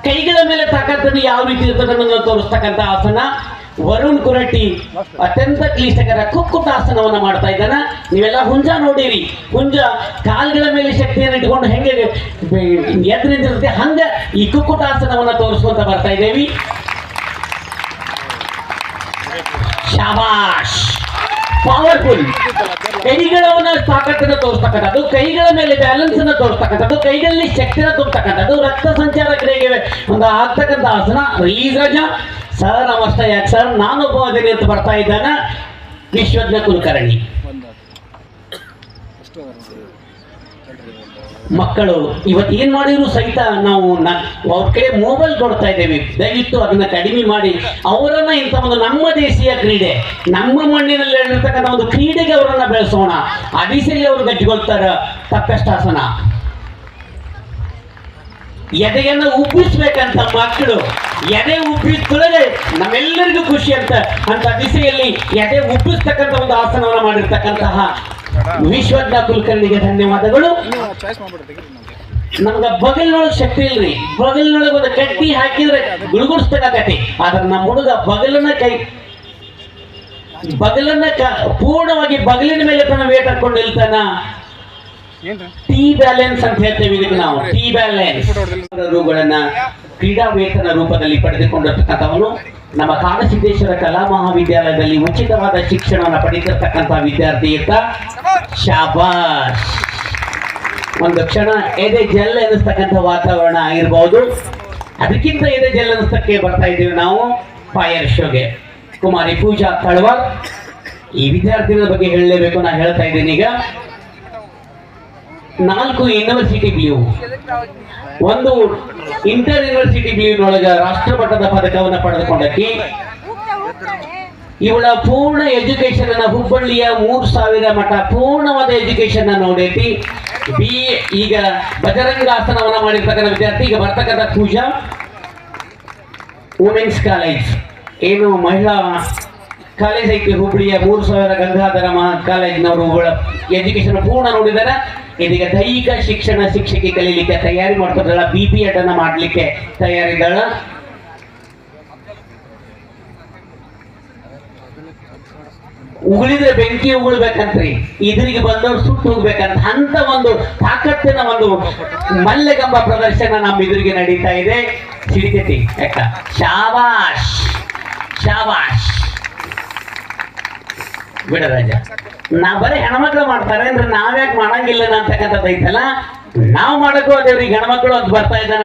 ಕೈಗಳ ಮೇಲೆ ತಾಕತ್ತನ್ನು ಯಾವ ರೀತಿ ಇರ್ತದನ್ನು ತೋರಿಸ್ತಕ್ಕಂಥ ಆಸನ. ವರುಣ್ ಕುರಟಿ ಅತ್ಯಂತ ಕ್ಲಿಷ್ಟಕರ ಕುಕ್ಕುಟಾಸನವನ್ನ ಮಾಡ್ತಾ ಇದ್ದಾನ. ನೀವೆಲ್ಲ ಹುಂಜ ನೋಡಿರಿ, ಹುಂಜ ಕಾಲ್ಗಳ ಮೇಲೆ ಶಕ್ತಿಯನ್ನು ಇಟ್ಕೊಂಡು ಹೆಂಗೆ ಎದ್ದು ನಿಂತಿರುತ್ತೆ, ಹಂಗ ಈ ಕುಕ್ಕುಟಾಸನವನ್ನ ತೋರಿಸುವಂತ ಬರ್ತಾ ಇದ್ದೇವಿ. ಶಾಬಾಷ್, ಪವರ್ಫುಲ್. ಕೈಗಳವನ್ನ ತಾಕತ್ತನ್ನು ತೋರಿಸ್ತಕ್ಕಂಥದ್ದು, ಕೈಗಳ ಮೇಲೆ ಬ್ಯಾಲೆನ್ಸ್ ಅನ್ನು ತೋರಿಸ್ತಕ್ಕಂಥದ್ದು, ಕೈಗಳಲ್ಲಿ ಶಕ್ತಿನ ತುಂಬತಕ್ಕಂಥದ್ದು, ರಕ್ತ ಸಂಚಾರ ಕ್ರಿಯೆಗೆ ಒಂದು ಆಗ್ತಕ್ಕಂಥ ಆಸನ. ರಿಲೀಸ್ ರಾಜ ಸರ್ ಅವಷ್ಟೇ ಯಾಕೆ ಸರ್, ನಾನೊಬ್ಬ ಅದೇನೆ ಅಂತ ಬರ್ತಾ ಇದ್ದಾನ ವಿಶ್ವಜ್ಞ ಕುಲಕರ್ಣಿ. ಮಕ್ಕಳು ಇವತ್ತು ಏನ್ ಮಾಡಿದ್ರು ಸಹಿತ ನಾವು ಅವ್ರ ಕಡೆ ಮೊಬೈಲ್ ಕೊಡ್ತಾ ಇದ್ದೇವೆ. ದಯವಿಟ್ಟು ಅದನ್ನ ಕಡಿಮೆ ಮಾಡಿ ಅವರನ್ನ ಇಂಥ ಒಂದು ನಮ್ಮ ದೇಶೀಯ ಕ್ರೀಡೆ, ನಮ್ಮ ಮಣ್ಣಿನಲ್ಲಿ ಇರ್ತಕ್ಕಂಥ ಒಂದು ಕ್ರೀಡೆಗೆ ಅವರನ್ನ ಬೆಳೆಸೋಣ. ಆ ದಿಸೆಯಲ್ಲಿ ಅವರು ಗಟ್ಟಿಗೊಳ್ತಾರ. ತಪ್ಪೆಷ್ಟಾಸನ, ಎದೆಯನ್ನು ಉಬ್ಬಿಸ್ಬೇಕಂತ ಮಕ್ಕಳು, ಎದೆ ಉಬ್ಬಿಸಿದೊಳಗೆ ನಮ್ಮೆಲ್ಲರಿಗೂ ಖುಷಿ ಅಂತ ದಿಸೆಯಲ್ಲಿ ಎದೆ ಉಬ್ಬಿಸ್ತಕ್ಕಂಥ ಒಂದು ಆಸನವನ್ನು ಮಾಡಿರ್ತಕ್ಕಂತಹ ವಿಶ್ವಜ್ಞ ಕುಲಕರ್ಣಿಗೆ ಧನ್ಯವಾದಗಳು. ನಮ್ಗ ಬಗಲಿನೊಳಗೆ ಶಕ್ತಿ ಇಲ್ರಿ, ಬಗಲಿನೊಳಗೆ ಒಂದು ಕಟ್ಟಿ ಹಾಕಿದ್ರೆ ಗುಳುಗುಡಿಸ್ತಕ್ಕಂಥತಿ. ಆದ್ರೆ ನಮ್ಮ ಹುಡುಗ ಬಗಲನ್ನ ಪೂರ್ಣವಾಗಿ ಬಗಲಿನ ಮೇಲೆ ತನ್ನ ವೇಟ್ ಹಾಕೊಂಡು ನಿಲ್ತಾನ. ಟಿ ಬ್ಯಾಲೆನ್ಸ್ ಅಂತ ಹೇಳ್ತೇವೆ ಇದಕ್ಕೆ ನಾವು. ಟಿ ಬ್ಯಾಲೆನ್ಸ್ ಗಳನ್ನ ಕ್ರೀಡಾ ವೇತನ ರೂಪದಲ್ಲಿ ಪಡೆದುಕೊಂಡಿರ್ತಕ್ಕಂಥವನು ನಮ್ಮ ಕಾಡಸಿದ್ದೇಶ್ವರ ಕಲಾ ಮಹಾವಿದ್ಯಾಲಯದಲ್ಲಿ ಉಚಿತವಾದ ಶಿಕ್ಷಣವನ್ನು ಪಡೆದಿರ್ತಕ್ಕಂಥ ವಿದ್ಯಾರ್ಥಿ ಇರ್ತ. ಶಾಬಾಷ್. ಒಂದು ಕ್ಷಣ ಎದೆ ಜಲ್ ಎನಿಸ್ತಕ್ಕಂಥ ವಾತಾವರಣ ಆಗಿರ್ಬಹುದು. ಅದಕ್ಕಿಂತ ಎದೆ ಜಲ್ ಎನಿಸ್ತಕ್ಕೆ ಬರ್ತಾ ಇದ್ದೀವಿ ನಾವು ಫೈರ್ ಶೋಗೆ. ಕುಮಾರಿ ಪೂಜಾ ತಳವಾರ್, ಈ ವಿದ್ಯಾರ್ಥಿಗಳ ಬಗ್ಗೆ ಹೇಳಲೇಬೇಕು, ನಾ ಹೇಳ್ತಾ ಇದ್ದೀನಿ. ಈಗ 4 ಯೂನಿವರ್ಸಿಟಿ ಬ್ಲೂ, ಒಂದು ಇಂಟರ್ ಯೂನಿವರ್ಸಿಟಿ ಬ್ಲೂನೊಳಗ ರಾಷ್ಟ್ರಮಟ್ಟದ ಪದಕವನ್ನು ಪಡೆದುಕೊಂಡಕ್ಕೆ. ಇವಳ ಪೂರ್ಣ ಎಜುಕೇಶನ್ ಅನ್ನ ಹುಬ್ಬಳ್ಳಿಯ 3000 ಮಠ ಪೂರ್ಣವಾದ ಎಜುಕೇಶನ್ ನೋಡೈತಿ. ಈಗ ಬಜರಂಗಾಸನವನ್ನ ಮಾಡಿರ್ತಕ್ಕಂಥ ವಿದ್ಯಾರ್ಥಿ. ಈಗ ಬರ್ತಕ್ಕಂಥ ಪೂಜಾ ವುಮೆನ್ಸ್ ಕಾಲೇಜ್, ಏನು ಮಹಿಳಾ ಕಾಲೇಜ್ ಐತಿ ಹುಬ್ಬಳ್ಳಿಯ 3000 ಗಂಗಾಧರ ಕಾಲೇಜ್ನವರು ಎಜುಕೇಶನ್ ಪೂರ್ಣ ನೋಡಿದಾರೆ. ಇದೀಗ ದೈಹಿಕ ಶಿಕ್ಷಣ ಶಿಕ್ಷಕಿ ಕಲೀಲಿಕ್ಕೆ ತಯಾರಿ ಮಾಡ್ತಿದ್ದಾಳ. BPEd ಅನ್ನ ಮಾಡ್ಲಿಕ್ಕೆ ತಯಾರಿದ್ದಾಳ. ಉಗುಳಿದ್ರೆ ಬೆಂಕಿ ಉಗುಳ್ಬೇಕಂತ್ರಿ, ಇದ್ರಿಗೆ ಬಂದವ್ರು ಸುಟ್ಟು ಹೋಗ್ಬೇಕಂತ ಅಂತ ಒಂದು ತಾಕತ್ತಿನ ಒಂದು ಮಲ್ಲೆಗಂಬ ಪ್ರದರ್ಶನ ನಮ್ಮ ಎದುರಿಗೆ ನಡೀತಾ ಇದೆ. ಸಿಡಿತೈತಿ ಯಾಕ? ಶಾಬಾಷ್ ಶಾಬಾಷ್. ಬಿಡರಾಜ, ನಾ ಬರೀ ಹೆಣ್ಮಕ್ಳು ಮಾಡ್ತಾರೆ ಅಂದ್ರೆ ನಾವ್ಯಾಕೆ ಮಾಡಂಗಿಲ್ಲ ಅಂತಕ್ಕಂಥದ್ದು ಐತಲ್ಲ, ನಾವು ಮಾಡಕ್ಕೂ ಅದೇವ್ರಿಗೆ ಹೆಣ್ಮಕ್ಳು ಅಂತ ಬರ್ತಾ ಇದ್ದಾನೆ.